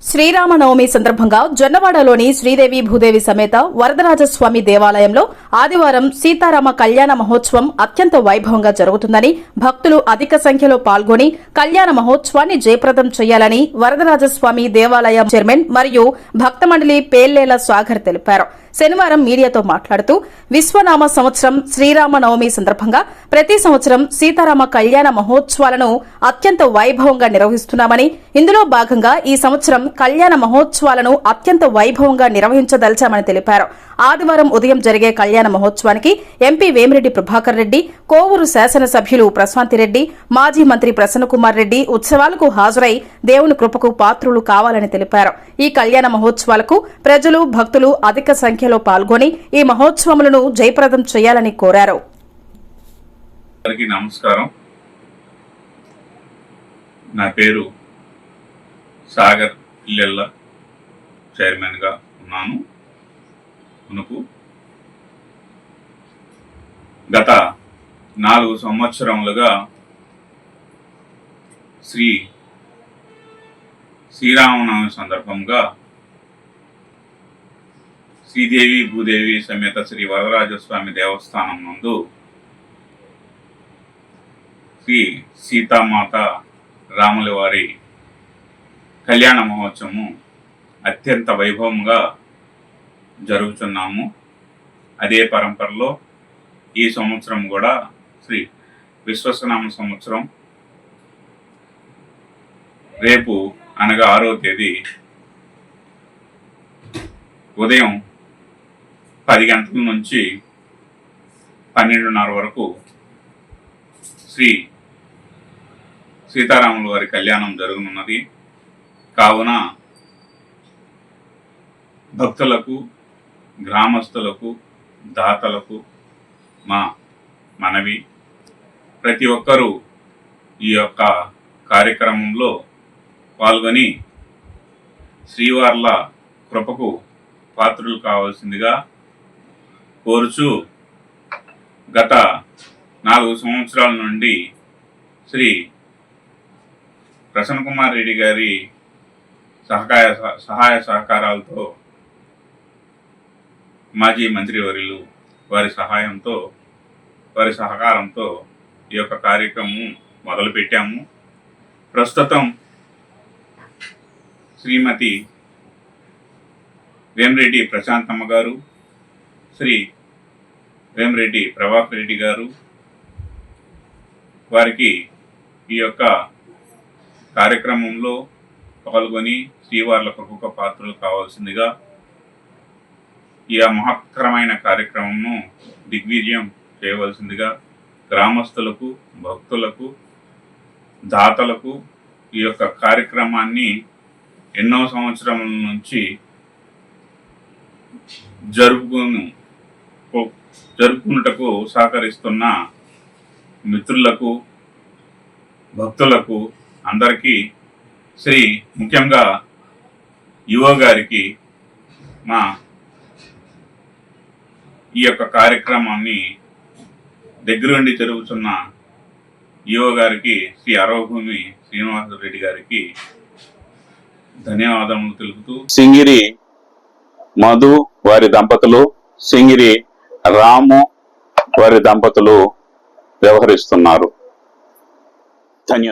శ్రీరామనవమి సందర్భంగా జొన్నవాడలోని శ్రీదేవి భూదేవి సమేత వరదరాజస్వామి దేవాలయంలో ఆదివారం సీతారామ కళ్యాణ మహోత్సవం అత్యంత వైభవంగా జరుగుతుందని భక్తులు అధిక సంఖ్యలో పాల్గొని కళ్యాణ మహోత్సవాన్ని జయప్రదం చేయాలని వరదరాజస్వామి దేవాలయం చైర్మన్ మరియు భక్త మండలి పేల్లేల సాగర్ తెలిపారు. శనివారం మీడియాతో మాట్లాడుతూ విశ్వనామ సంవత్సరం శ్రీరామనవమి సందర్భంగా ప్రతి సంవత్సరం సీతారామ కళ్యాణ మహోత్సవాలను అత్యంత వైభవంగా నిర్వహిస్తున్నామని, ఇందులో భాగంగా ఈ సంవత్సరం కళ్యాణ మహోత్సవాలను అత్యంత వైభవంగా నిర్వహించదలిచామని తెలిపారు. ఆదివారం ఉదయం జరిగే కళ్యాణ మహోత్సవానికి ఎంపీ వేమిరెడ్డి ప్రభాకర్ రెడ్డి, కోవూరు శాసనసభ్యులు ప్రశాంతిరెడ్డి, మాజీ మంత్రి ప్రసన్నకుమార్ రెడ్డి ఉత్సవాలకు హాజరై దేవుని కృపకు పాత్రులు కావాలని తెలిపారు. ఈ కళ్యాణ మహోత్సవాలకు ప్రజలు, భక్తులు అధిక సంఖ్యలో పాల్గొని ఈ మహోత్సవములను జయప్రదం చేయాలని కోరారు. నమస్కారం. నా పేరు సాగర్ ఇల్లెల్ల, చైర్మన్ గా ఉన్నాను. గత 4 సంవత్సరములుగా శ్రీరామనవమి సందర్భంగా శ్రీదేవి భూదేవి సమేత శ్రీ వరదరాజస్వామి దేవస్థానం నందు శ్రీ సీతామాత రాముల వారి కళ్యాణ మహోత్సవము అత్యంత వైభవంగా జరుగుతున్నాము. అదే పరంపరలో ఈ సంవత్సరం కూడా శ్రీ విశ్వనామ సంవత్సరం రేపు అనగా 6వ తేదీ ఉదయం 10 గంటల నుంచి 12:30 వరకు శ్రీ సీతారాముల వారి కళ్యాణం జరగనున్నది. కావున భక్తులకు, గ్రామస్తులకు, దాతలకు మా మనవి, ప్రతి ఒక్కరూ ఈ యొక్క కార్యక్రమంలో పాల్గొని శ్రీవార్ల కృపకు పాత్రులు కావాల్సిందిగా కోరుచు, గత 4 సంవత్సరాల నుండి శ్రీ ప్రసన్నకుమార్ రెడ్డి గారి సహాయ సహకారాలతో, మాజీ మంత్రివర్యులు వారి సహాయంతో, వారి సహకారంతో ఈ యొక్క కార్యక్రమం మొదలుపెట్టాము. ప్రస్తుతం శ్రీమతి వేమిరెడ్డి ప్రశాంతమ్మ గారు, శ్రీ వేమిరెడ్డి ప్రభాకర్ రెడ్డి గారు వారికి ఈ యొక్క కార్యక్రమంలో పాల్గొని శ్రీవార్ల కృపకు పాత్రలు కావాల్సిందిగా, ఈ మహత్తరమైన కార్యక్రమంను దిగ్విజయం చేయవలసిందిగా గ్రామస్తులకు, భక్తులకు, దాతలకు ఈ యొక్క కార్యక్రమాన్ని ఎన్నో సంవత్సరముల నుంచి జరుపుకున్నటకు సహకరిస్తున్న మిత్రులకు, భక్తులకు అందరికీ, ముఖ్యంగా యువ గారికి, మా ఈ యొక్క కార్యక్రమాన్ని దగ్గరుండి జరుగుతున్న యువ గారికి, శ్రీ అరవభూమి శ్రీనివాసరెడ్డి గారికి ధన్యవాదములు తెలుపుతూ, సింగిరి మధు వారి దంపతులు, సింగిరి రాము వారి దంపతులు వ్యవహరిస్తున్నారు. ధన్యవాదాలు.